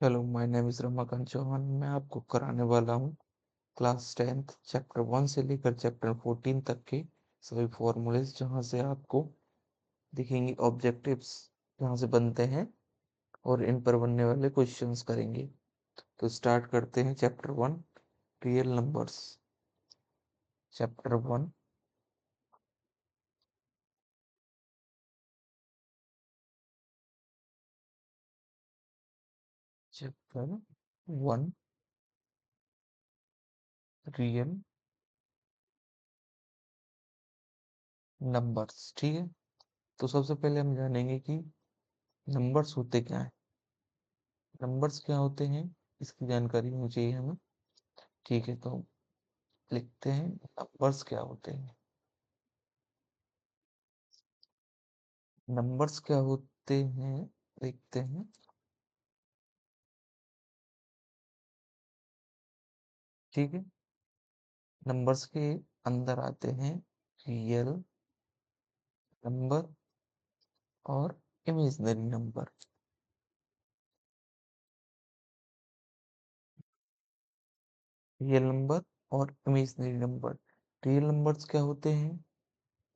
Hello, my name is Ramakant Chauhan. मैं आपको कराने वाला हूँ क्लास 10th चैप्टर 1 से लेकर चैप्टर 14 तक के सभी फॉर्मूलेस, जहाँ से आपको दिखेंगे ऑब्जेक्टिव्स जहाँ से बनते हैं और इन पर बनने वाले क्वेश्चंस करेंगे। तो स्टार्ट करते हैं chapter 1, real numbers. Chapter 1, chapter 1, real numbers. ठीक है, तो सबसे पहले हम जानेंगे कि नंबर्स होते क्या हैं। नंबर्स क्या होते हैं इसकी जानकारी होनी चाहिए हमें। ठीक है, तो लिखते हैं नंबर्स क्या होते हैं। नंबर्स क्या होते हैं देखते हैं। ठीक है, नंबर्स के अंदर आते हैं रियल नंबर और इमेजिनरी नंबर। रियल नंबर और इमेजिनरी नंबर। रियल नंबर्स क्या होते हैं?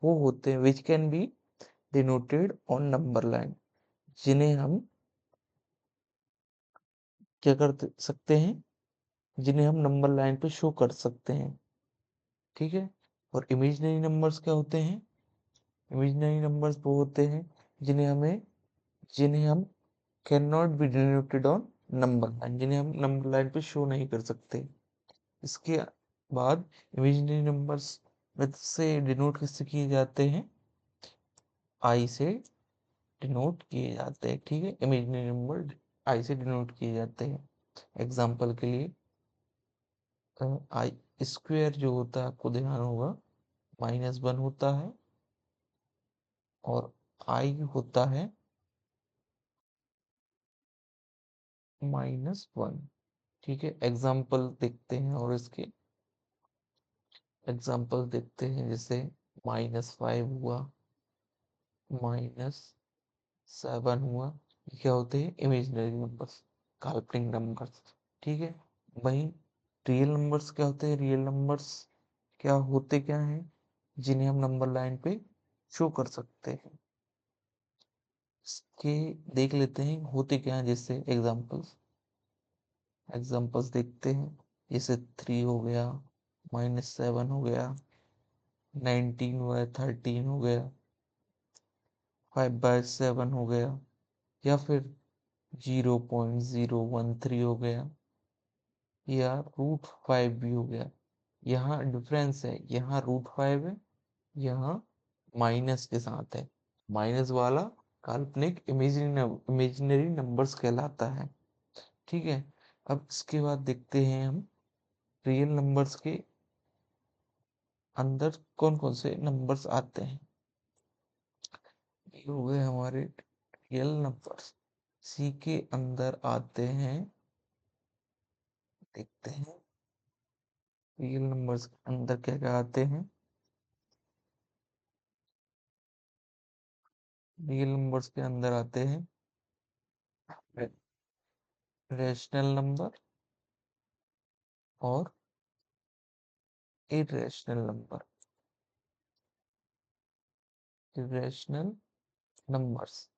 वो होते हैं which can be denoted on number line, जिन्हें हम क्या कर सकते हैं, जिन्हें हम नंबर लाइन पे शो कर सकते हैं। ठीक है, और इमेजिनरी नंबर्स क्या होते हैं? इमेजिनरी नंबर्स वो होते हैं जिन्हें हम can not be denoted on number line, जिन्हें हम नंबर लाइन पे शो नहीं कर सकते। इसके बाद इमेजिनरी नंबर्स में से डिनोट किससे किए जाते हैं? आई से डिनोट किए जाते हैं। ठीक है, इमेजिनरी नंबर आई से डिनोट किए जाते हैं। एग्जाम्पल के लिए आई स्क्वायर जो होता है, आपको ध्यान होगा, -1 होता है और आई होता है -1। ठीक है, एग्जाम्पल देखते हैं और इसके एग्जाम्पल देखते हैं, जैसे -5 हुआ, -7 हुआ। ये क्या होते हैं? इमेजिनरी नंबर्स, काल्पनिक नंबर्स। ठीक है, वहीं रियल नंबर्स क्या होते हैं? रियल नंबर्स क्या हैं, जिन्हें हम नंबर लाइन पे शो कर सकते हैं। इसके देख लेते हैं होते क्या हैं, जैसे एग्जाम्पल्स देखते हैं। जैसे 3 हो गया, -7 हो गया, 19 हुआ, 13 हो गया, 5/7 हो गया, या फिर 0.013 हो गया, या √5 भी हो गया। यहाँ डिफरेंस है, यहाँ √5 है, यहाँ माइनस के साथ है। माइनस वाला काल्पनिक इमेजिनरी नंबर्स कहलाता है। ठीक है, अब इसके बाद देखते हैं हम रियल नंबर्स के अंदर कौन कौन से नंबर्स आते हैं। ये हो गए हमारे रियल नंबर्स। सी के अंदर आते हैं, देखते हैं रियल नंबर्स के अंदर क्या क्या आते हैं। रियल नंबर्स के अंदर आते हैं रैशनल नंबर और इरेशनल नंबर। इरेशनल नंबर्स,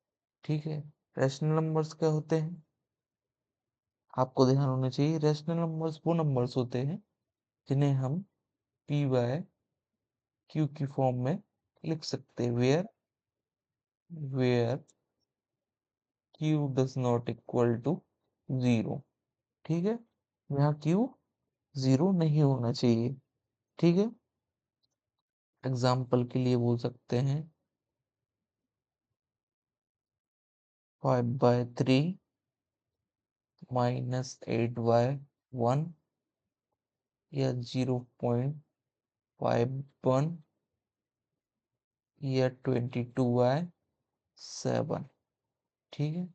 ठीक है। रैशनल नंबर्स क्या होते हैं, आपको ध्यान होना चाहिए। रैशनल नंबर्स वो नंबर्स होते हैं जिन्हें हम पी बाय क्यू की फॉर्म में लिख सकते हैं, where Q does not equal to 0। ठीक है, यहाँ क्यू 0 नहीं होना चाहिए। ठीक है, एग्जाम्पल के लिए बोल सकते हैं 5/3 -8/1, या 0.51, या 22/7। ठीक है,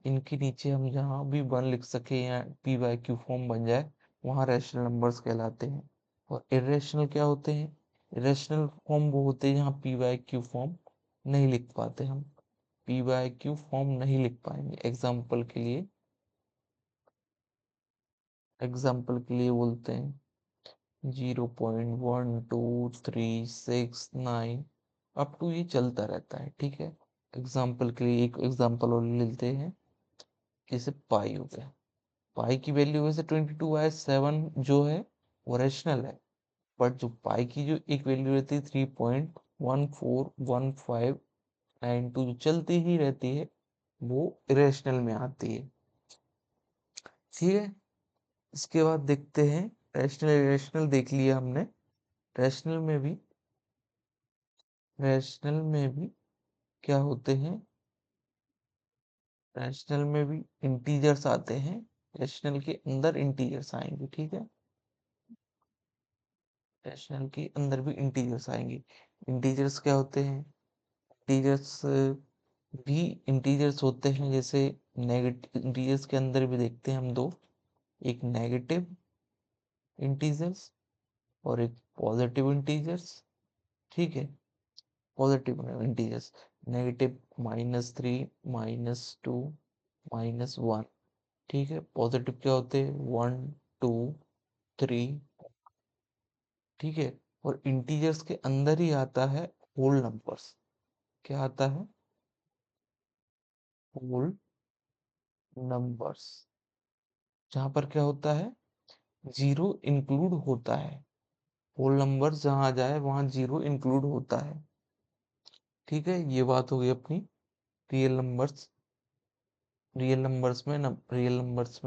इनके नीचे हम जहाँ भी 1 लिख सके या पी बाय क्यू फॉर्म बन जाए, वहाँ रैशनल नंबर्स कहलाते हैं। और इरेशनल क्या होते हैं? इरेशनल फॉर्म वो होते हैं जहाँ पी बाय क्यू फॉर्म नहीं लिख पाते, हम पी बाय क्यू फॉर्म नहीं लिख पाएंगे। एग्जाम्पल के लिए एग्जाम्पल के लिए बोलते हैं 0.12369 अप टू ये चलता रहता है, ठीक है। एग्जाम्पल के लिए एक एग्जाम्पल और लेते हैं, जैसे पाई हो गया। पाई की वैल्यू वैसे 22/7 जो है वो रेशनल है, बट जो पाई की जो एक वैल्यू रहती है 3.141592 जो चलती ही रहती है, वो इरेशनल में आती है, ठीक है। इसके बाद देखते हैं रैशनल इरेशनल देख लिया हमने। रैशनल में भी रैशनल में भी क्या होते हैं, रैशनल में भी इंटीजर्स आते हैं, रैशनल के अंदर इंटीजर्स आएंगे, ठीक है। रैशनल के अंदर भी इंटीजर्स आएंगे। इंटीजर्स क्या होते हैं, इंटीजर्स भी इंटीजर्स होते हैं, जैसे नेगेटिव इंटीजर्स के अंदर भी देखते हैं हम दो, एक नेगेटिव इंटीजर्स और एक पॉजिटिव इंटीजर्स, ठीक है। पॉजिटिव इंटीजर्स नेगेटिव -3 -2 -1, ठीक है। पॉजिटिव क्या होते हैं 1 2 3, ठीक है। और इंटीजर्स के अंदर ही आता है होल नंबर्स, क्या आता है, होल नंबर्स, जहां पर क्या होता है, जीरो इंक्लूड होता है। होल नंबर्स जहां जाए वहां जीरो इंक्लूड होता है, ठीक है। ये बात हो गई अपनी रियल नंबर्स। रियल नंबर्स में नंबर्स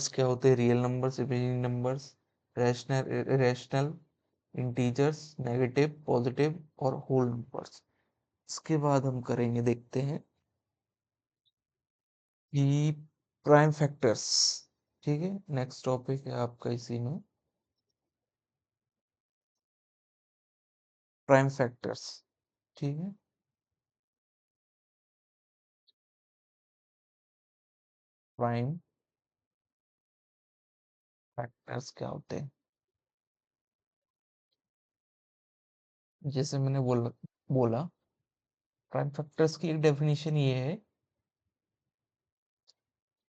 क्या होते हैं, real numbers, imaginary numbers, rational irrational, integers, negative, positive और होल नंबर्स। इसके बाद हम करेंगे, देखते हैं कि प्राइम फैक्टर्स, ठीक है। नेक्स्ट टॉपिक है आपका इसी में, प्राइम फैक्टर्स, ठीक है। प्राइम फैक्टर्स क्या होते हैं, जैसे मैंने बोला प्राइम फैक्टर्स की एक डेफिनेशन ये है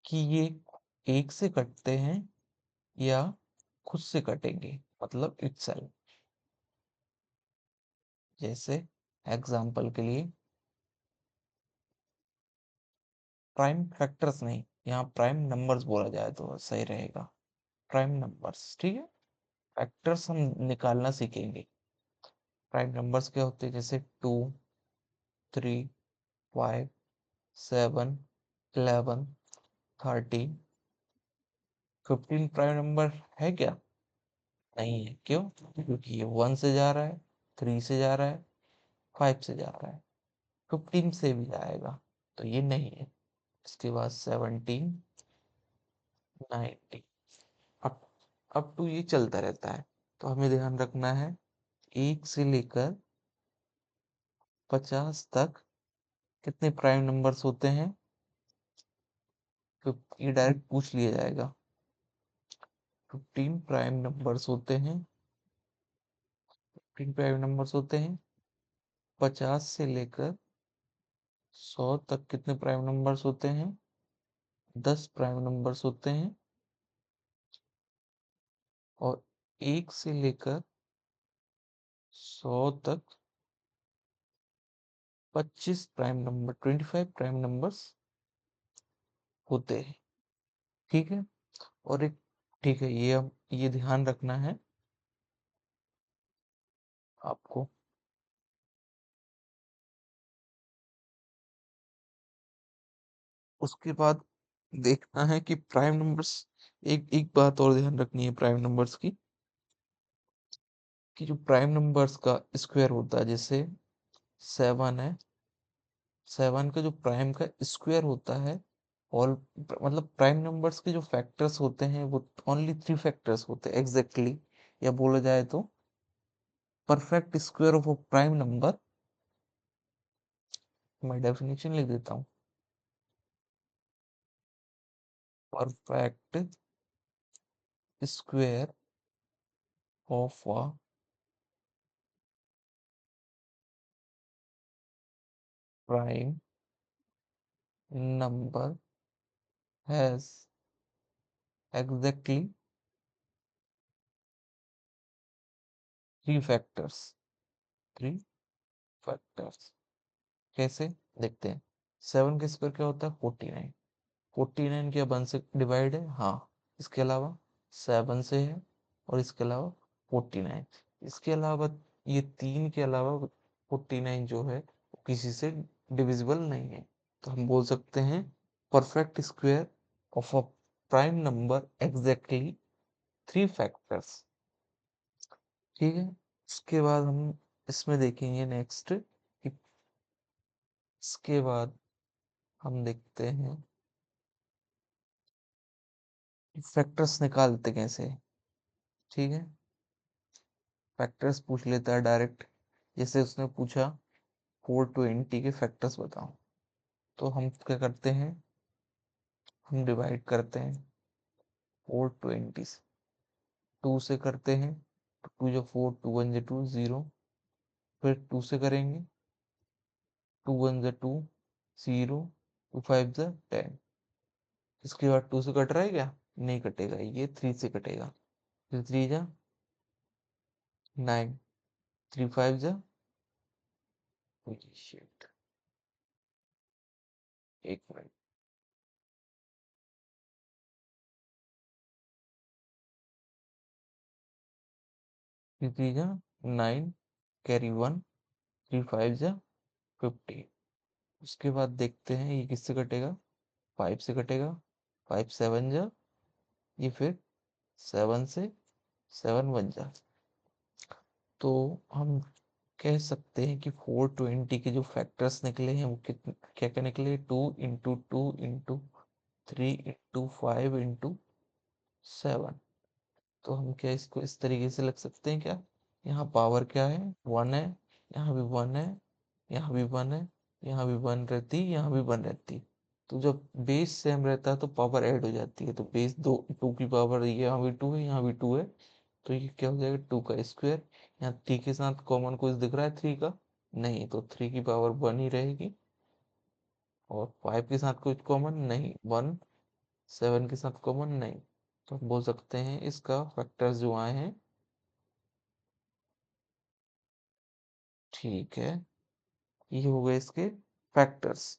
कि ये एक से कटते हैं या खुद से कटेंगे, मतलब इटसेल्फ। जैसे एग्जाम्पल के लिए, प्राइम फैक्टर्स नहीं, यहाँ प्राइम नंबर्स बोला जाए तो सही रहेगा, प्राइम नंबर्स, ठीक है। फैक्टर्स हम निकालना सीखेंगे। प्राइम नंबर्स क्या होते हैं, जैसे 2 3 5 7 11 13 15 प्राइम नंबर है क्या, नहीं है, क्यों, क्योंकि ये 1 से जा रहा है, 3 से जा रहा है, 5 से जा रहा है, 15 से भी जाएगा, तो ये नहीं है। इसके बाद 17 19 अप अप टू ये चलता रहता है। तो हमें ध्यान रखना है 1 से लेकर 50 तक कितने प्राइम नंबर्स होते हैं, तो ये डायरेक्ट पूछ लिया जाएगा। 15 प्राइम नंबर्स होते हैं, 15 प्राइम नंबर्स होते हैं। 50 से लेकर 100 तक कितने प्राइम नंबर्स होते हैं, 10 प्राइम नंबर्स होते हैं। और 1 से लेकर 100 तक 25 प्राइम नंबर, 25 प्राइम नंबर्स होते हैं, ठीक है। और एक, ठीक है, ये अब ये ध्यान रखना है आपको। उसके बाद देखना है कि प्राइम नंबर्स, एक एक बात और ध्यान रखनी है प्राइम नंबर्स की, कि जो प्राइम नंबर्स का स्क्वायर होता है, जैसे 7 है, 7 का जो प्राइम का स्क्वायर होता है, और मतलब प्राइम नंबर्स के जो फैक्टर्स होते हैं वो ओनली 3 फैक्टर्स होते हैं एग्जैक्टली, या बोला जाए तो perfect square of a prime number. मैं डेफिनेशन लिख देता हूँ, perfect square of a prime number has exactly 3 factors. 3 factors कैसे देखते हैं। 7 के स्क्वायर क्या होता है 49। 49 क्या 1 से डिवाइड है, हाँ। इसके अलावा 7 से है, और इसके अलावा 49। इसके अलावा ये 3 के अलावा 49 जो है वो किसी से डिविजिबल नहीं है। तो हम बोल सकते हैं perfect square of a prime number exactly 3 factors. ठीक है। उसके बाद हम इसमें देखेंगे नेक्स्ट, इसके बाद हम देखते हैं फैक्टर्स निकालते कैसे। ठीक है। फैक्टर्स पूछ लेता है डायरेक्ट। जैसे उसने पूछा 420 के फैक्टर्स बताओ, तो हम क्या करते हैं, हम डिवाइड करते हैं 420 से। 2 से करते हैं तो 2 जो 4, 2 1 जो 2 0। फिर 2 से करेंगे, 2 1 जो 2 0, 2 5 जो 10। इसके बाद 2 से कट रहा है क्या, नहीं कटेगा, ये 3 से कटेगा। फिर 3 जा 9, 3 5 जा, शिट, एक मिनट, 3 3 जा 9, कैरी 1, 3 5 जा 50। उसके बाद देखते हैं ये किससे कटेगा, 5 से कटेगा। 5 7 जा, ये फिर 7 से 7 बन जा। तो हम कह सकते हैं कि 420 के जो फैक्टर्स निकले हैं वो कितने, क्या क्या निकले, 2 इंटू 2 इंटू 3 इंटू 5 इंटू 7। तो हम क्या इसको इस तरीके से लिख सकते हैं क्या, यहाँ पावर क्या है 1 है, यहाँ भी 1 है, यहाँ भी 1 है, यहाँ भी 1 रहती, यहाँ भी 1 रहती। तो जब बेस सेम रहता है तो पावर ऐड हो जाती है। तो बेस 2 की पावर यहाँ भी 2 है, यहाँ भी 2 है, तो ये क्या हो जाएगा 2 का स्क्वायर। यहाँ 3 के साथ कॉमन कुछ दिख रहा है 3 का, नहीं, तो 3 की पावर 1 ही रहेगी। और 5 के साथ कुछ कॉमन नहीं, 1। 7 के साथ कॉमन नहीं। तो हम बोल सकते हैं इसका फैक्टर्स जो आए हैं, ठीक है, ये हो गए इसके फैक्टर्स।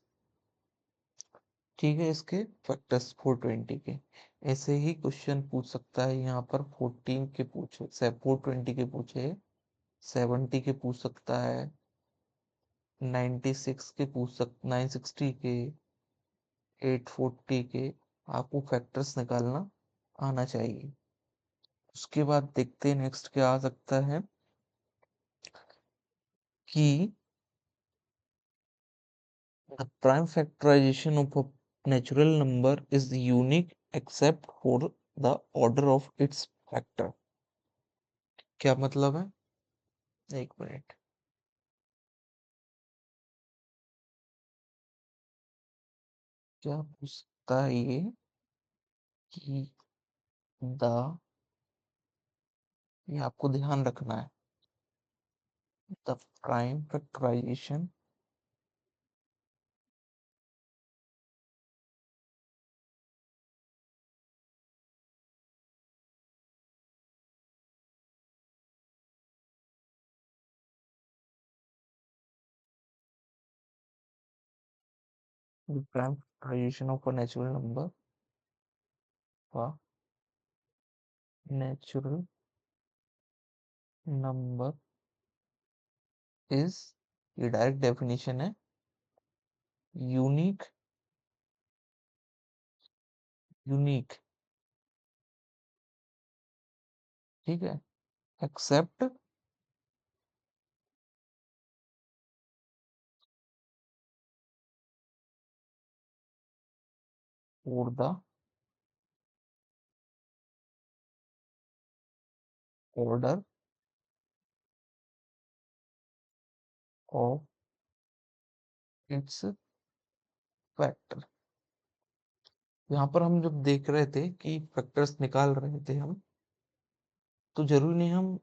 ठीक है, इसके फैक्टर्स 420 के। ऐसे ही क्वेश्चन पूछ सकता है यहाँ पर 14 के पूछे, 420 के पूछे, 70 के पूछ सकता है, 96 के पूछ सक 960 के, 840 के। आपको फैक्टर्स निकालना आना चाहिए। उसके बाद देखते हैं नेक्स्ट क्या आ सकता है कि the prime factorization of a natural number is unique except for the order of its factor। क्या मतलब है, एक मिनट, क्या पूछता है ये कि द, ये आपको ध्यान रखना है, the prime factorisation the prime factorisation of a natural number is, ये डायरेक्ट डेफिनेशन है, यूनिक, यूनिक, ठीक है, except for the order of its factor. यहाँ पर हम जब देख रहे थे कि फैक्टर्स निकाल रहे थे हम, तो जरूरी नहीं हम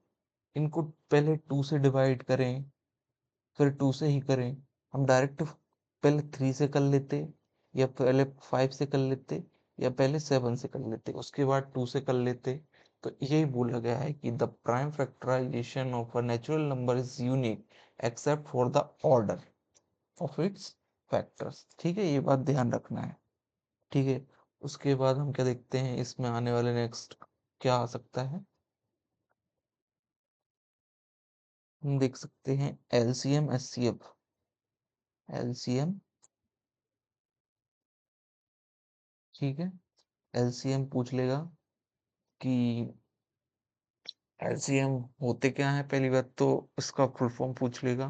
इनको पहले 2 से डिवाइड करें फिर 2 से ही करें। हम डायरेक्ट पहले 3 से कर लेते, या पहले 5 से कर लेते, या पहले 7 से कर लेते, उसके बाद 2 से कर लेते। तो यही बोला गया है कि the prime factorisation of a natural number is unique except for the order of its factors. ठीक है, ये बात ध्यान रखना है। ठीक है, उसके बाद हम क्या देखते हैं इसमें आने वाले नेक्स्ट क्या आ सकता है, हम देख सकते हैं एलसीएम एचसीएफ। एलसीएम, ठीक है, एलसीएम पूछ लेगा कि एलसीएम होते क्या है, पहली बात तो इसका फुल फॉर्म पूछ लेगा,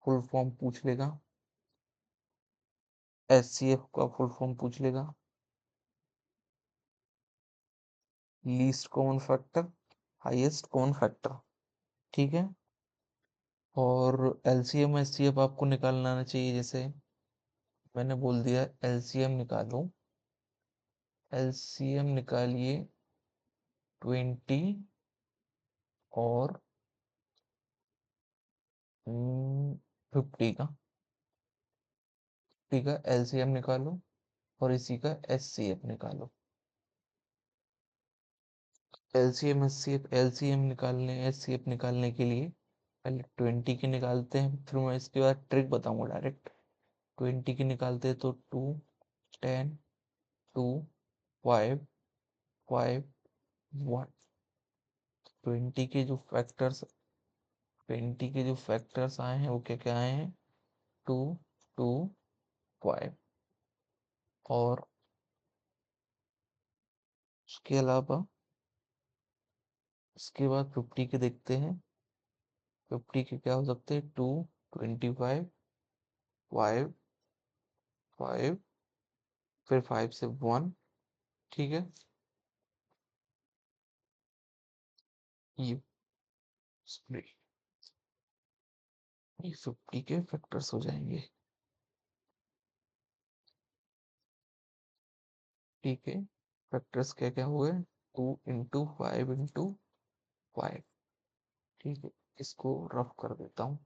फुल फॉर्म पूछ लेगा। एचसीएफ का फुल फॉर्म पूछ लेगा, least common factor, highest common factor. ठीक है, और एलसीएम एचसीएफ आपको निकालना आना चाहिए। जैसे मैंने बोल दिया एलसीएम निकालो, एलसीएम निकालिए 20 और 50 का। ठीक है, एलसीएम निकालो और इसी का एचसीएफ निकालो। एलसीएम एचसीएफ, एलसीएम निकालने एचसीएफ निकालने के लिए पहले 20 की निकालते हैं, फिर मैं इसके बाद ट्रिक बताऊंगा डायरेक्ट। 20 की निकालते हैं तो 2, 10, 2, 5, 5, 1। 20 के जो फैक्टर्स 20 के जो फैक्टर्स आए हैं वो क्या क्या आए हैं, 2, 2, 5। और उसके अलावा इसके बाद 50 के देखते हैं। 50 के क्या हो सकते हैं, 2, 25, 5, 5, फिर 5 से 1। ठीक है, ये स्प्लिट, ये 50 के फैक्टर्स हो जाएंगे। ठीक है, फैक्टर्स क्या क्या हुए, 2 into 5 into 5। ठीक है, इसको रफ कर देता हूँ।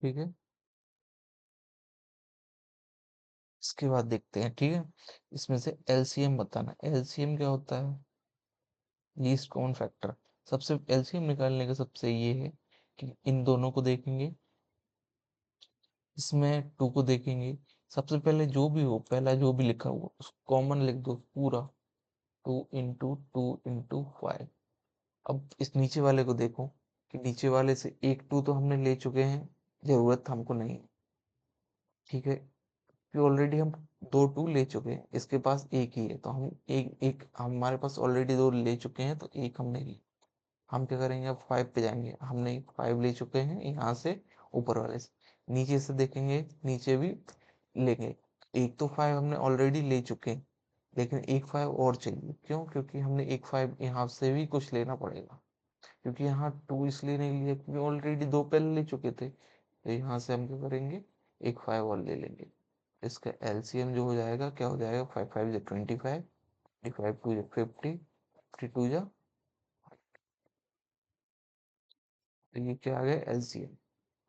ठीक है, इसके बाद देखते हैं। ठीक है, इसमें से एलसीएम बताना। एलसीएम क्या होता है, लीस्ट कॉमन फैक्टर। सबसे एलसीएम निकालने का सबसे ये है कि इन दोनों को देखेंगे, इसमें 2 को देखेंगे। सबसे पहले जो भी हो, पहला जो भी लिखा हुआ उसको कॉमन लिख दो पूरा, 2 into 2 into 5। अब इस नीचे वाले को देखो कि नीचे वाले से एक 2 तो हमने ले चुके हैं, जरूरत हमको नहीं है। ठीक है, कि ऑलरेडी हम 2 2 ले चुके हैं, इसके पास एक ही है, तो हम एक एक हमारे पास ऑलरेडी 2 ले चुके हैं, तो एक हमने ली। हम क्या करेंगे, अब 5 पे जाएंगे, हमने 5 ले चुके हैं यहाँ से, ऊपर वाले से। नीचे से देखेंगे, नीचे भी लेंगे। एक तो 5 हमने ऑलरेडी ले चुके हैं, लेकिन एक 5 और चाहिए। क्यों, क्योंकि हमने एक 5 यहाँ से भी कुछ लेना पड़ेगा। क्योंकि यहाँ 2 इसलिए नहीं लिया क्योंकि ऑलरेडी 2 पहले ले चुके थे, तो यहाँ से हम क्या करेंगे, एक 5 और ले लेंगे। इसका एलसीएम जो हो जाएगा, क्या हो जाएगा, 5 5 जो 25, 25 2 जो 50, 52 जो, तो ये क्या आ गया एलसीएम।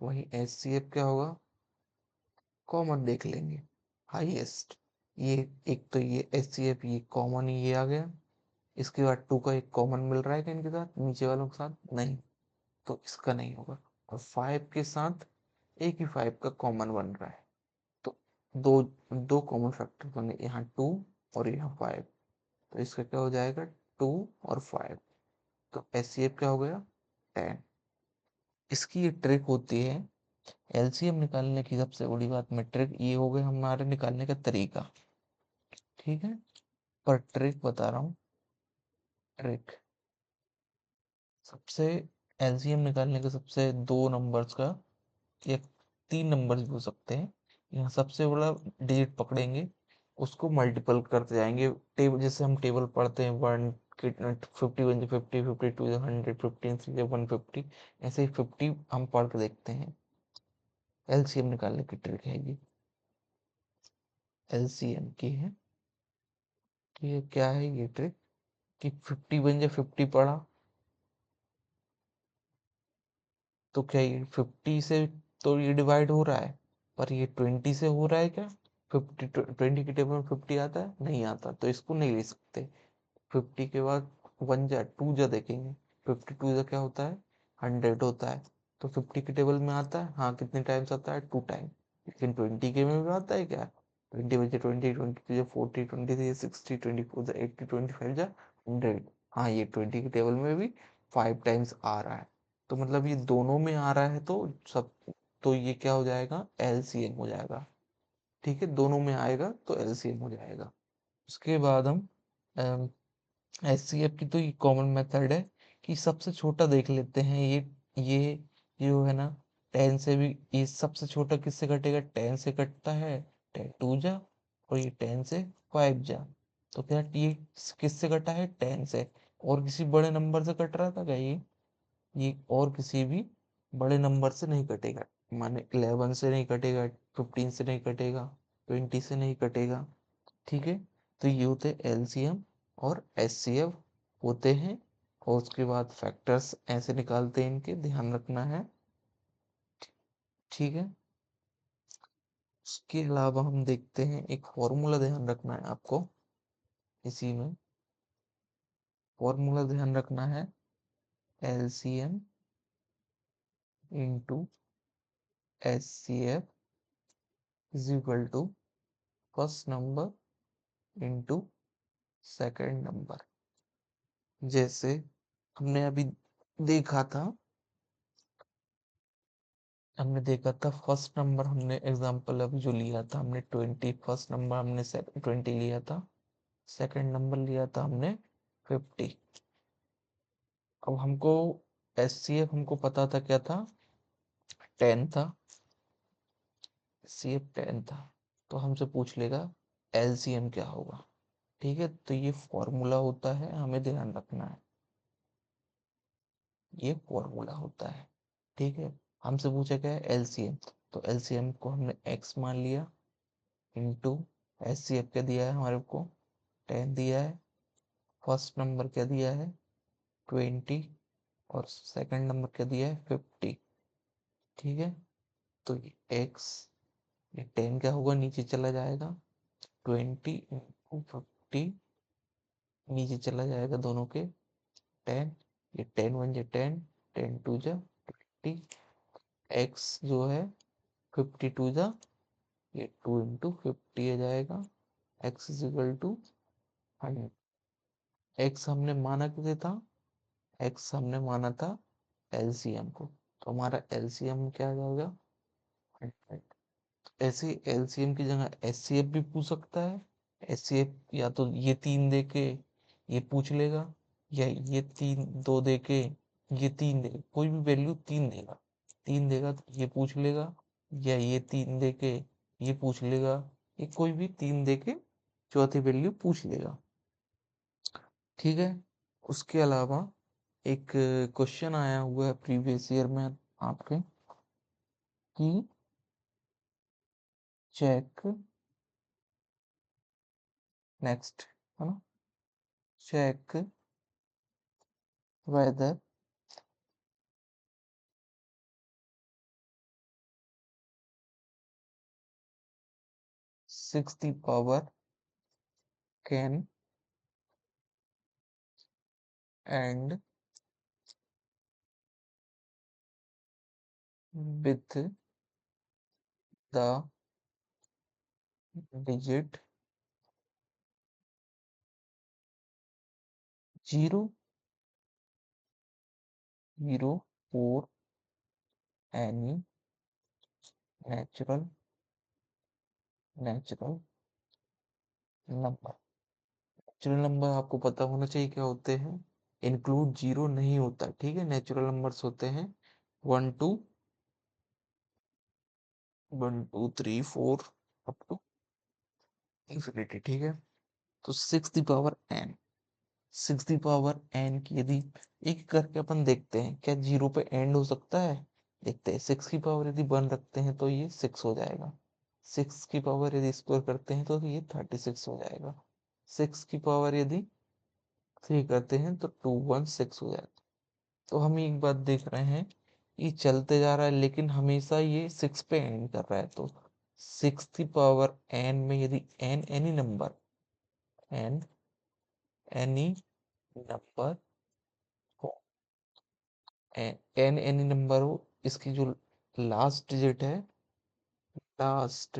वही एचसीएफ क्या होगा, कॉमन देख लेंगे, हाईएस्ट। ये एक तो ये एचसीएफ ये कॉमन ही ये आ गया। इसके बाद 2 का एक कॉमन मिल रहा है क्या इनके साथ, नीचे वालों के साथ नहीं, तो इसका नहीं होगा। और 5 के साथ एक ही 5 का कॉमन बन रहा है, तो दो दो कॉमन फैक्टर बने, यहाँ 2 और यहाँ 5। तो इसका क्या हो जाएगा, 2 और 5। तो एचसीएफ क्या हो गया, 10। इसकी ये ट्रिक होती है एलसीएम निकालने की। सबसे बड़ी बात में ट्रिक ये हो गई, हमारे निकालने का तरीका। ठीक है, पर ट्रिक बता रहा हूँ, ट्रिक सबसे एलसीएम निकालने के सबसे दो नंबर्स का या 3 नंबर्स भी हो सकते हैं। यहाँ सबसे बड़ा डिजिट पकड़ेंगे, उसको मल्टीपल करते जाएंगे। टेबल जैसे हम टेबल पढ़ते हैं, 50 1 50, 52 100, 15 3 150, ऐसे ही 50 हम पढ़ के देखते हैं। एलसीएम निकालने की ट्रिक है ये, एलसीएम की है। ठीक है, क्या है ये ट्रिक, कि 50 बन जाए 50 पढ़ा, तो क्या ये 50 से तो ये डिवाइड हो रहा है, पर ये 20 से हो रहा है क्या? 20 की टेबल में 50 आता है? नहीं आता, तो इसको नहीं ले सकते। 50 के बाद 1 जा 2 जा देखेंगे, 52 जा क्या होता है? 100 होता है। तो 50 की टेबल में आता है, हाँ कितने टाइम्स आता है? 2 टाइम। लेकिन 20 के में भी आता है क्या? 20 बजे 20, 22 जा 40, 23 60, 24 जा 80, 25 जा 100। हाँ ये 20 की टेबल में भी 5 टाइम्स आ रहा है। तो मतलब ये दोनों में आ रहा है, तो सब, तो ये क्या हो जाएगा? एलसीएम हो जाएगा। ठीक है, दोनों में आएगा तो एलसीएम हो जाएगा। उसके बाद हम एचसीएफ की तो ये कॉमन मेथड है कि सबसे छोटा देख लेते हैं। ये जो है ना, 10 से भी ये सबसे छोटा किससे कटेगा? 10 से कटता है, 10 2 जा, और ये 10 से 5 जा। तो क्या ये किससे कटा है? 10 से। और किसी बड़े नंबर से कट रहा था क्या ये और किसी भी बड़े नंबर से नहीं कटेगा। माने 11 से नहीं कटेगा, 15 से नहीं कटेगा, 20 से नहीं कटेगा। ठीक है, तो ये होते हैं एलसीएम और एचसीएफ होते हैं। और उसके बाद फैक्टर्स ऐसे निकालते हैं, इनके ध्यान रखना है। ठीक है, उसके अलावा हम देखते हैं एक फॉर्मूला ध्यान रखना है आपको इसी में। फॉर्मूला ध्यान रखना है, LCM into HCF is equal to first number into second number. जैसे हमने अभी देखा था, फर्स्ट नंबर हमने एग्जांपल अभी जो लिया था हमने 20, फर्स्ट नंबर हमने 20 लिया था, सेकंड नंबर लिया था हमने 50। अब हमको एचसीएफ हमको पता था क्या था? 10 था, एचसीएफ 10 था। तो हमसे पूछ लेगा एलसीएम क्या होगा। ठीक है, तो ये फॉर्मूला होता है, हमें ध्यान रखना है, ये फॉर्मूला होता है। ठीक है, हमसे पूछा क्या है? एलसीएम। तो एलसीएम को हमने एक्स मान लिया, इंटू एचसीएफ क्या दिया है हमारे को? 10 दिया है। फर्स्ट नंबर क्या दिया है? 20। और सेकंड नंबर क्या दिया है? 50। ठीक है, तो ये एक्स, ये 10 क्या होगा? नीचे चला जाएगा, 20 इंटू 50 नीचे चला जाएगा दोनों के, 10। ये 10 वन जा 10, 10 टू जा 20। एक्स जो है 52 जा, ये 2 इंटू 50 आ जाएगा। X is equal to 100। X हमने माना किसे था? एक्स हमने माना था एलसीएम को। तो हमारा एलसीएम क्या आ जाएगा? 100। ऐसे एलसीएम की जगह एचसीएफ भी पूछ सकता है। एचसीएफ या तो ये 3 दे के ये पूछ लेगा, या ये 3 2 दे के ये 3 दे, कोई भी वैल्यू 3 देगा, 3 देगा तो ये पूछ लेगा, या ये 3 दे के ये पूछ लेगा, ये कोई भी 3 दे के चौथी वैल्यू पूछ लेगा। ठीक है, उसके अलावा एक क्वेश्चन आया हुआ है प्रीवियस ईयर में आपके, कि चेक, नेक्स्ट है ना, check whether six the power can end with the digit 0 0 4 any natural number. Natural number आपको पता होना चाहिए क्या होते हैं। इंक्लूड जीरो नहीं होता, ठीक है। नेचुरल नंबर्स होते हैं 1 टू 1 2 3 4 अप टू इंफिनिटी, ठीक है। तो 6 the power n, 6 the power n की यदि एक करके अपन देखते हैं क्या जीरो पे एंड हो सकता है? देखते हैं, 6 की पावर यदि 1 रखते हैं तो ये 6 हो जाएगा। 6 की पावर यदि स्क्वायर करते हैं तो ये 36 हो जाएगा। 6 की पावर यदि 3 करते हैं तो 216 हो जाता है। तो हम एक बात देख रहे हैं, ये चलते जा रहा है लेकिन हमेशा ये 6 पे एंड कर रहा है। तो 6 की पावर n में यदि n any number, n any number हो, n एनी नंबर हो, इसकी जो लास्ट डिजिट है, लास्ट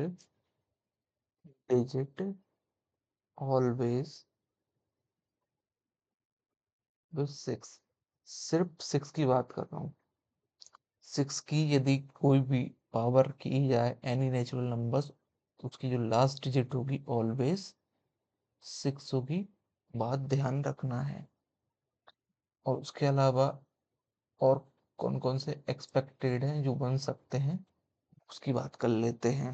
डिजिट ऑलवेज विथ 6, सिर्फ 6 की बात कर रहा हूँ। 6 की यदि कोई भी पावर की जाए एनी नेचुरल नंबर्स, तो उसकी जो लास्ट डिजिट होगी ऑलवेज 6 होगी। बात ध्यान रखना है। और उसके अलावा और कौन कौन से एक्सपेक्टेड हैं जो बन सकते हैं, उसकी बात कर लेते हैं।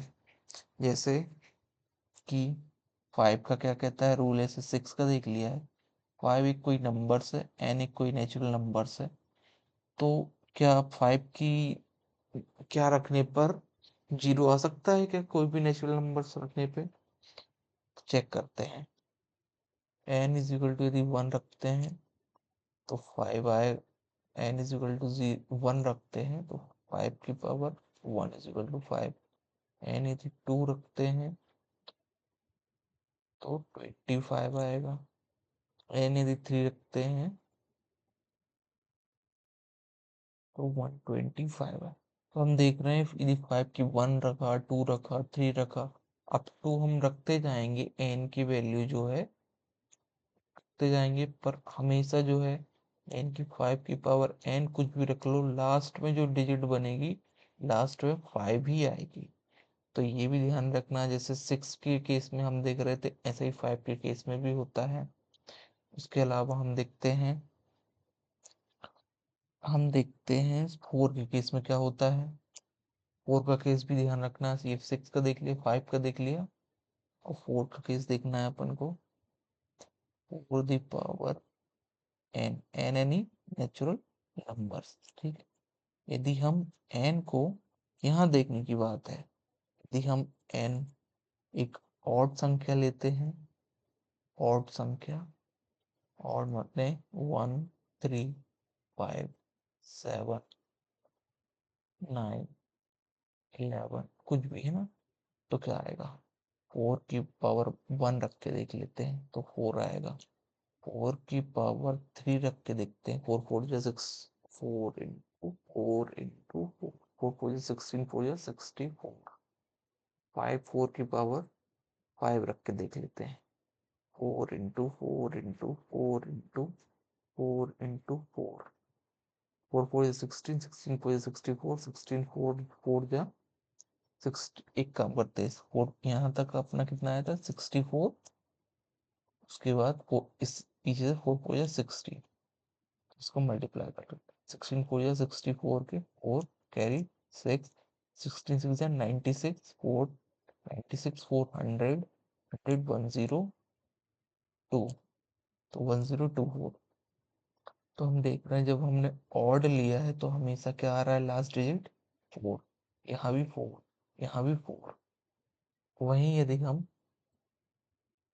जैसे कि 5 का क्या कहता है रूल, ऐसे 6 का देख लिया है। 5 एक कोई नंबर्स है, n एक कोई नेचुरल नंबर्स है। तो क्या 5 की क्या रखने पर 0 आ सकता है क्या, कोई भी नेचुरल नंबर्स रखने पे? चेक करते हैं। n इज इक्वल टू यदि 1 रखते हैं तो 5 आए। n इज इक्वल टू 1 रखते हैं तो 5 की power 1 is equal to 5। n यदि 2 रखते हैं तो 25 आएगा। n यदि 3 रखते हैं तो 125 है। तो हम देख रहे हैं यदि 5 की 1 रखा, 2 रखा, 3 रखा, अप टू हम रखते जाएंगे n की वैल्यू जो है रखते जाएंगे, पर हमेशा जो है n की 5 की पावर n कुछ भी रख लो, लास्ट में जो डिजिट बनेगी लास्ट में 5 ही आएगी। तो ये भी ध्यान रखना, जैसे 6 के केस में हम देख रहे थे ऐसे ही 5 के केस में भी होता है। उसके अलावा हम देखते हैं 4 के केस में क्या होता है। 4 का केस भी ध्यान रखना है। ये 6 का देख लिया, 5 का देख लिया, और 4 का केस देखना है अपन को। 4 the power n any natural numbers, ठीक है। यदि हम n को यहाँ देखने की बात है, यदि हम n एक ऑड संख्या लेते हैं, ऑड संख्या, ऑड मतलब 1 3 5 7 9 11 कुछ भी है ना, तो क्या आएगा? 4 की पावर 1 रख के देख लेते हैं तो 4 आएगा। 4 की पावर 3 रख के देखते हैं, 4 4 जा 6, 4 इंटू 4 इंटू 4, 4 4 जा 16, 4 जा 64। 5 4 की पावर 5 रख के देख लेते हैं, 4 इंटू 4 इंटू 4 इंटू 4 इंटू 4, 4 4 जा 16, 16 4 जा 64, 16 4 4 जा 60। एक काम करते हैं, 4 यहाँ तक अपना कितना आया था 64, उसके बाद इस पीछे से 4 4 जा 60, इसको मल्टीप्लाई कर लेते हैं। 16 4 जा 64 के 4 कैरी 6, 16 6 जा 96, 4 96 4 100 100 102, तो 1024। तो हम देख रहे हैं जब हमने ऑड लिया है तो हमेशा क्या आ रहा है लास्ट डिजिट 4, यहाँ भी 4, यहाँ भी 4। वहीं यदि हम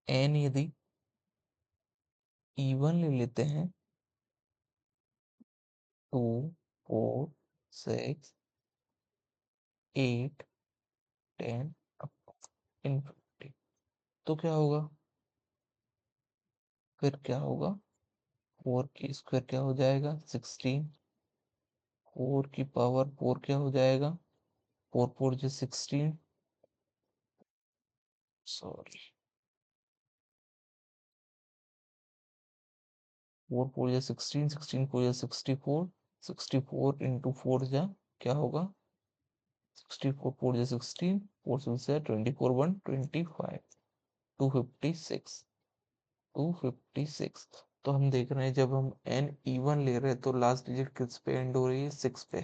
n यदि इवन ले लेते हैं, 2 4 6 8 10 इनफिनिटी, तो क्या होगा? फिर क्या होगा? 4 की स्क्वायर क्या हो जाएगा 16, 4 की पावर 4 क्या हो जाएगा 4 4 जो 16, सॉरी 4 4 जो 16, 16 4 जो 64, 64 इंटू 4 जा क्या होगा 64 4 जो 16, 4 6 जा 24 1 25, 256, 256। तो हम देख रहे हैं जब हम n इवन ले रहे हैं तो लास्ट डिजिट किस पे एंड हो रही है 6 पे।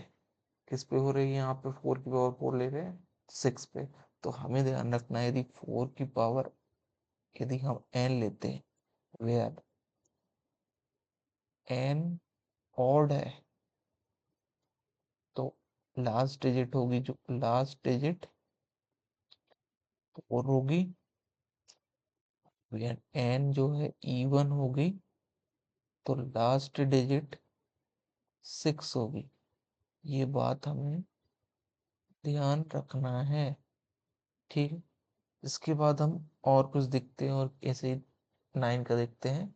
किस पे हो रही है यहाँ पे 4 की पावर 4 ले रहे हैं 6 पे। तो हमें ध्यान रखना है यदि 4 की पावर यदि हम n लेते हैं वेयर n ऑड है, तो लास्ट डिजिट होगी जो लास्ट डिजिट 4 होगी, वेयर n जो है इवन होगी तो लास्ट डिजिट 6 होगी। ये बात हमें ध्यान रखना है। ठीक है, इसके बाद हम और कुछ देखते हैं, और ऐसे ही 9 का देखते हैं।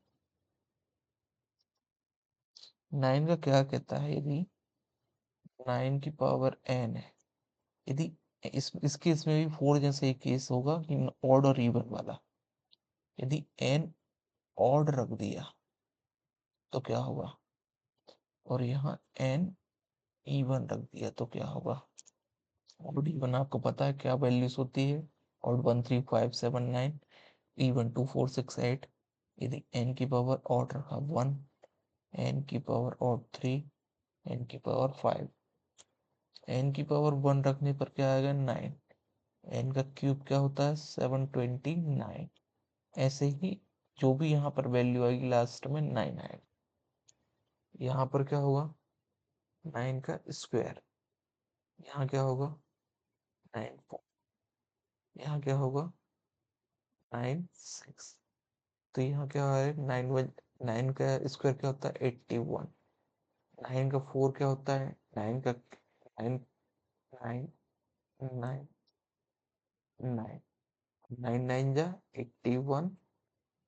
9 का क्या कहता है, यदि 9 की पावर n है, यदि इसके इसमें भी 4 जैसे एक केस होगा कि ऑड और इवन वाला। यदि n ऑड रख दिया तो क्या होगा, और यहाँ n इवन रख दिया तो क्या होगा। ऑड इवन आपको पता है क्या वैल्यूज होती है। Odd 1 3 5 7 9, even 2 4 6 8। यदि n की पावर ऑड रखा 1, n की पावर ऑड 3, n की पावर 5, n की पावर 1 रखने पर क्या आएगा 9। n का क्यूब क्या होता है 729। ऐसे ही जो भी यहाँ पर वैल्यू आएगी लास्ट में 9 आएगा। यहाँ पर क्या होगा 9 का स्क्वायर, यहाँ क्या होगा 9, यहाँ क्या होगा 9 6। तो यहाँ क्या है 9 का स्क्वायर क्या होता है 81। 9 का 4 क्या होता है 9 का 9 9 9 9 9 9 जा 81।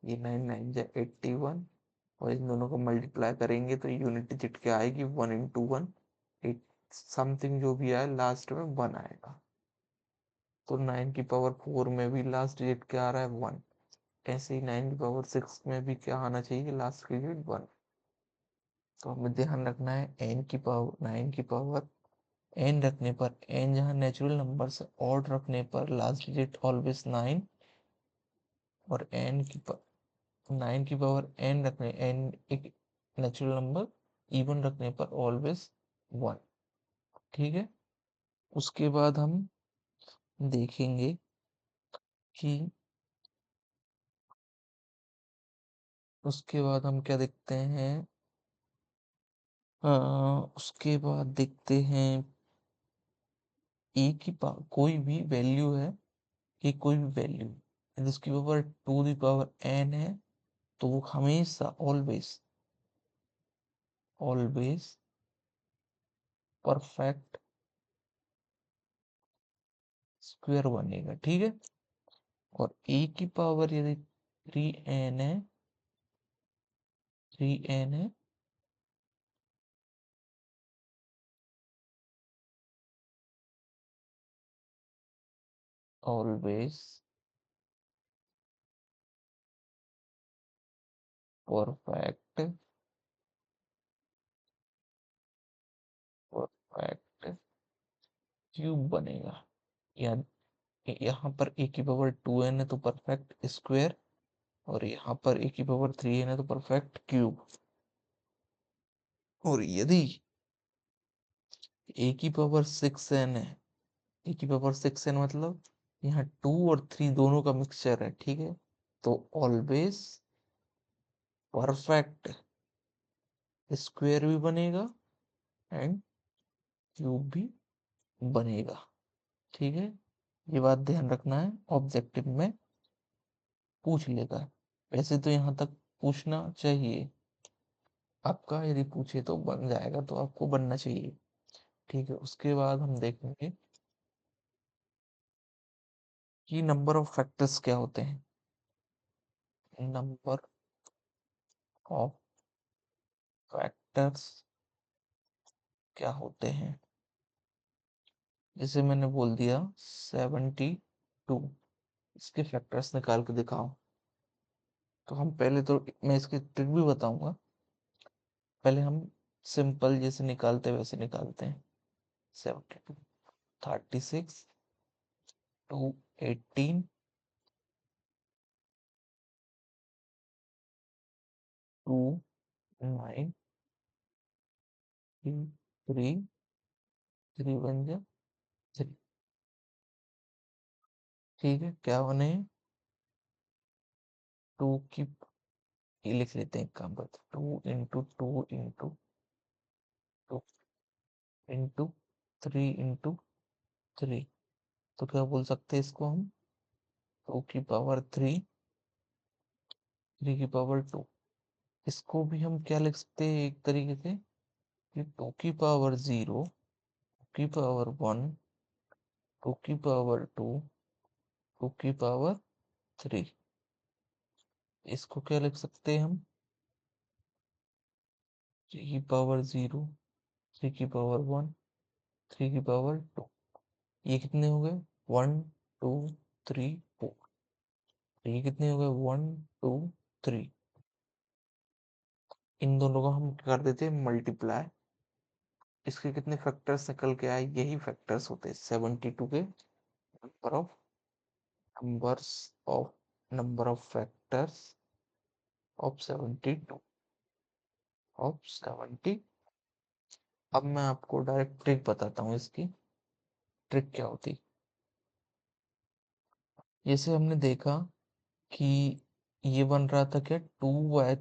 ये 9 9 जा 81, और इन दोनों को मल्टीप्लाई करेंगे तो यूनिट डिजिट क्या आएगी 1 into 1। एट समथिंग जो भी आए लास्ट में 1 आएगा। तो 9 की पावर 4 में भी लास्ट डिजिट क्या आ रहा है 1। ऐसे ही 9 की पावर 6 में भी क्या आना चाहिए लास्ट डिजिट 1। तो हमें ध्यान रखना है n की पावर 9 की पावर n रखने पर, n जहाँ नेचुरल नंबर से ऑड रखने पर लास्ट डिजिट ऑलवेज 9, और n की 9 की पावर n रखने n एक नेचुरल नंबर इवन रखने पर ऑलवेज 1। ठीक है, उसके बाद हम देखेंगे कि उसके बाद हम क्या देखते हैं। उसके बाद देखते हैं ए की कोई भी वैल्यू है, कि कोई भी वैल्यू यदि उसकी पावर 2 दी पावर n है, तो वो हमेशा ऑलवेज ऑलवेज परफेक्ट स्क्वायर बनेगा। ठीक है, और ए की पावर यदि 3n है, 3n है, ऑलवेज परफेक्ट परफेक्ट क्यूब बनेगा। या यहाँ पर ए की पावर 2n है तो परफेक्ट स्क्वायर, और यहाँ पर ए की पावर 3n है तो परफेक्ट क्यूब। और यदि ए की पावर 6n है, ए की पावर 6n मतलब यहाँ 2 और 3 दोनों का मिक्सचर है। ठीक है, तो ऑलवेज परफेक्ट स्क्वायर भी बनेगा एंड क्यूब भी बनेगा। ठीक है, ये बात ध्यान रखना है, ऑब्जेक्टिव में पूछ लेगा। वैसे तो यहाँ तक पूछना चाहिए आपका, यदि पूछे तो बन जाएगा, तो आपको बनना चाहिए। ठीक है, उसके बाद हम देखेंगे कि नंबर ऑफ फैक्टर्स क्या होते हैं। नंबर ऑफ फैक्टर्स क्या होते हैं, जैसे मैंने बोल दिया 72, इसके फैक्टर्स निकाल के दिखाओ। तो हम पहले तो मैं इसकी ट्रिक भी बताऊंगा, पहले हम सिंपल जैसे निकालते हैं वैसे निकालते हैं। 72, 36, 2 18, 2 9, 3 3, 3 बन जा 3। ठीक है, क्या बने 2 की, ये लिख लेते हैं, एक काम करते 2 into 2 into 2 into 3 into 3। तो क्या बोल सकते हैं इसको हम 2 की पावर 3, 3 की पावर 2। इसको भी हम क्या लिख सकते हैं एक तरीके से कि 2 की पावर 0, 2 की पावर 1, 2 की पावर 2, 2 की पावर 3। इसको क्या लिख सकते हैं हम 3 की पावर 0, 3 की पावर 1, 3 की पावर 2। ये कितने हो गए 1 2 3 4। ये कितने हो गए 1 2 3। इन दोनों को हम क्या कर देते हैं मल्टीप्लाई। इसके कितने फैक्टर्स निकल के आए, यही फैक्टर्स होते हैं 72 के number of factors of 72 of 70। अब मैं आपको डायरेक्ट ट्रिक बताता हूँ, इसकी ट्रिक क्या होती। जैसे हमने देखा कि ये बन रहा था क्या 2y,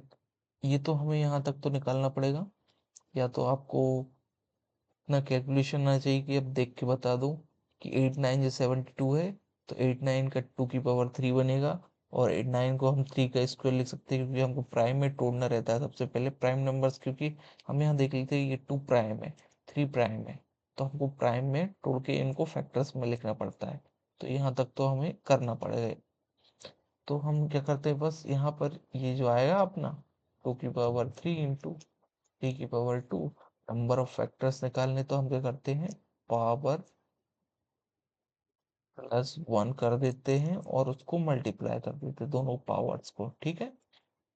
ये तो हमें यहाँ तक तो निकालना पड़ेगा, या तो आपको इतना कैलकुलेशन आना चाहिए कि अब देख के बता दूं कि 8 9 जो 72 है, तो 8 9 का 2 की पावर 3 बनेगा। और 8 9 को हम 3 का स्क्वायर लिख सकते हैं, क्योंकि हमको प्राइम में तोड़ना रहता है सबसे पहले प्राइम नंबर्स, क्योंकि हम यहाँ देख लेते हैं ये 2 प्राइम है, 3 प्राइम है, तो हमको प्राइम में तोड़ के इनको फैक्टर्स में लिखना पड़ता है। तो यहाँ तक तो हमें करना पड़ेगा। तो हम क्या करते हैं, बस यहाँ पर ये जो आएगा अपना 2 की पावर 3 इंटू 3 की पावर 2, नंबर ऑफ फैक्टर्स निकालने तो हम क्या करते हैं पावर +1 कर देते हैं और उसको मल्टीप्लाई कर देते हैं दोनों पावर्स को। ठीक है,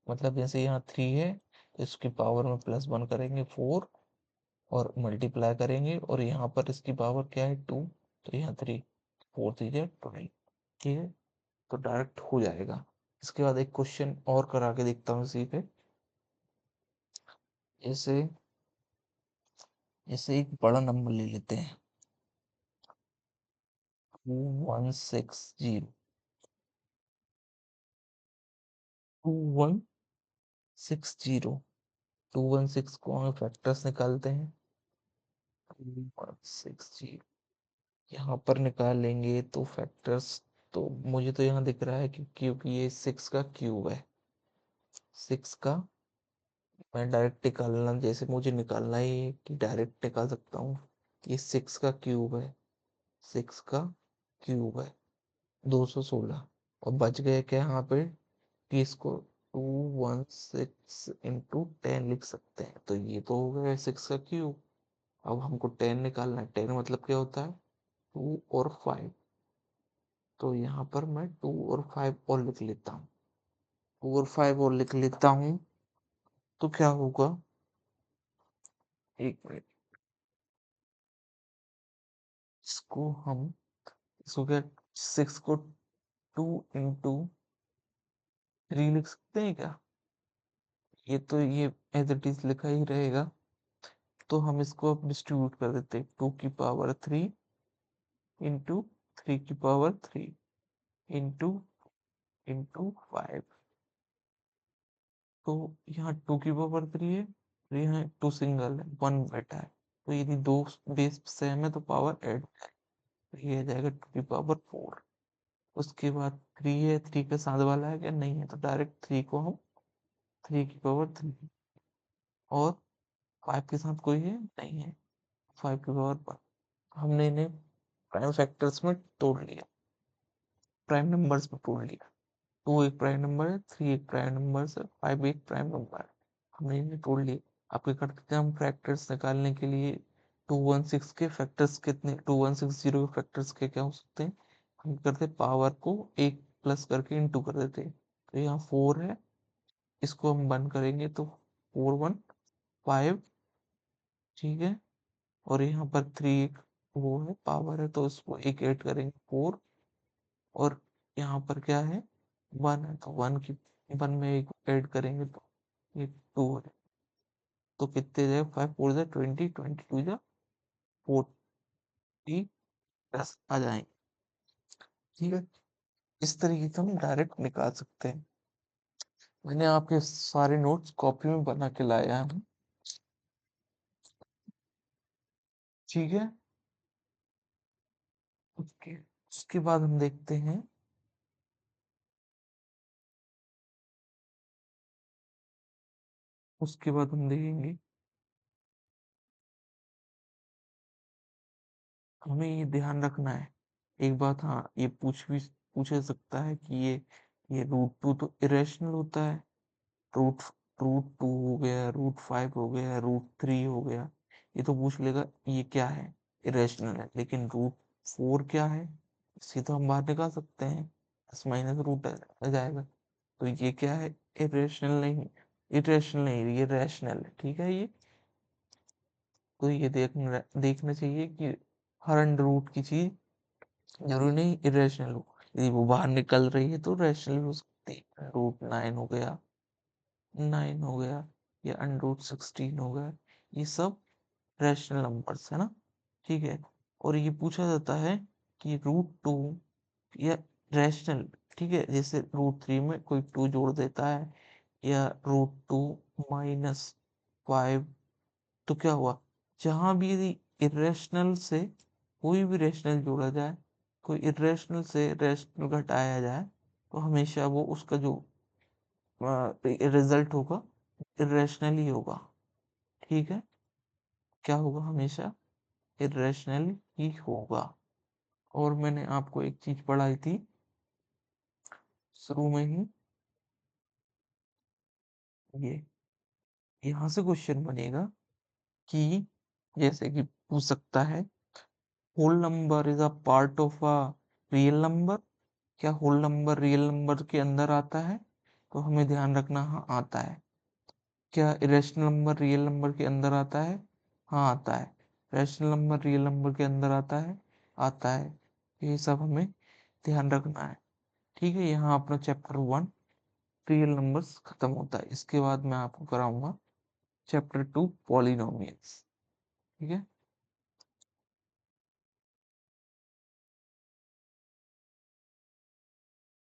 मतलब जैसे यहाँ 3 है तो इसकी पावर में +1 करेंगे 4 और मल्टीप्लाई करेंगे, और यहाँ पर इसकी पावर क्या है 2, तो यहाँ 3, 4 3 12। ठीक है, तो डायरेक्ट हो जाएगा। इसके बाद एक क्वेश्चन और करा के देखता हूँ इसी पे। जैसे जैसे एक बड़ा नंबर ले लेते हैं 2160, 2160, 216 को हम फैक्टर्स निकालते हैं 2160, यहाँ पर निकाल लेंगे तो फैक्टर्स, तो मुझे तो यहाँ दिख रहा है कि क्योंकि ये 6 का क्यूब है, 6 का मैं डायरेक्ट निकालना, जैसे मुझे निकालना ही कि डायरेक्ट निकाल सकता हूँ। ये 6 का क्यूब है, 6 का क्यूब है 216, और बच गए क्या यहाँ पे कि इसको 216 इंटू 10 लिख सकते हैं, तो ये तो हो गया 6 का क्यूब। अब हमको 10 निकालना है, 10 मतलब क्या होता है 2 और 5, तो यहाँ पर मैं 2 और 5 और लिख लेता हूँ, 2 और 5 और लिख लेता हूँ। तो क्या होगा, एक मिनट, इसको हम इसको क्या 6 को 2 इंटू 3 लिख सकते हैं क्या, ये तो ये एज इट इज लिखा ही रहेगा। तो हम इसको अब डिस्ट्रीब्यूट कर देते हैं 2 की पावर 3 इंटू 3 की पावर 3 इंटू इंटू 5। तो यहाँ 2 की पावर 3 है और यहाँ 2 सिंगल है, 1 बैठा है, तो यदि दो बेस सेम है तो पावर ऐड है, तो ये आ जाएगा 2 की पावर 4। उसके बाद 3 है, 3 के साथ वाला है क्या, नहीं है, तो डायरेक्ट 3 को हम 3 की पावर 3, और 5 के साथ कोई है नहीं है, 5 की पावर 1। हमने इन्हें प्राइम फैक्टर्स में तोड़ लिया, प्राइम नंबर्स में तोड़ लिया। 2 एक प्राइम नंबर है, 3 एक प्राइम नंबर है, 5 एक प्राइम नंबर है, हमने इन्हें तोड़ लिए। आप क्या करते हैं, हम फैक्टर्स निकालने के लिए 216 के फैक्टर्स कितने, 2160 के फैक्टर्स के क्या हो सकते हैं, हम करते पावर को एक प्लस करके इंटू कर देते हैं। तो यहाँ 4 है, इसको हम बंद करेंगे तो 4 1 5। ठीक है, और यहाँ पर 3 एक वो है पावर है, तो इसको एक ऐड करेंगे 4, और यहाँ पर क्या है 1 है, तो 1 की 1 में एक ऐड करेंगे तो ये 2 है, तो कितने जाए 5 4 जा 20, 22 जा 40 प्लस आ जाएंगे। ठीक है, इस तरीके से हम डायरेक्ट निकाल सकते हैं। मैंने आपके सारे नोट्स कॉपी में बना के लाया हूँ। ठीक है, उसके उसके बाद हम देखते हैं उसके बाद हम देखेंगे, हमें ये ध्यान रखना है एक बात। हाँ, ये पूछा सकता है कि ये रूट टू तो इरेशनल होता है। रूट रूट टू हो गया, रूट फाइव हो गया, रूट थ्री हो गया, ये तो पूछ लेगा ये क्या है, इरेशनल है। लेकिन रूट फोर क्या है, इसे तो हम बाहर निकाल सकते हैं, प्लस माइनस रूट आ जाएगा। तो ये क्या है, इरेशनल नहीं, इरेशनल नहीं, ये रैशनल है। ठीक है, ये तो ये देखना देखना चाहिए कि हर अंडर रूट की चीज जरूरी नहीं इरेशनल हो, यदि वो बाहर निकल रही है तो रैशनल हो सकती है। रूट नाइन हो गया, नाइन हो गया, या अंडर रूट सिक्सटीन हो गया, ये सब रैशनल नंबर्स है ना। ठीक है, और ये पूछा जाता है कि रूट टू या रैशनल, ठीक है, जैसे रूट थ्री में कोई टू जोड़ देता है, या रूट टू माइनस फाइव, तो क्या हुआ, जहां भी यदि इरेशनल से कोई भी रैशनल जोड़ा जाए, कोई इरेशनल से रैशनल घटाया जाए, तो हमेशा वो उसका जो रिजल्ट होगा इरेशनल ही होगा। ठीक है, क्या होगा, हमेशा इरेशनल ही होगा। और मैंने आपको एक चीज पढ़ाई थी शुरू में ही, ये यहाँ से क्वेश्चन बनेगा कि जैसे कि पूछ सकता है, whole number is a part of a real number, क्या होल नंबर रियल नंबर के अंदर आता है, तो हमें ध्यान रखना, हाँ आता है। क्या इरेशनल नंबर रियल नंबर के अंदर आता है, हाँ आता है। रैशनल नंबर रियल नंबर के अंदर आता है। ये सब हमें ध्यान रखना है। ठीक है, यहाँ अपना चैप्टर वन रियल नंबर्स खत्म होता है। इसके बाद मैं आपको कराऊंगा चैप्टर टू पॉलिनोमियल्स। ठीक है।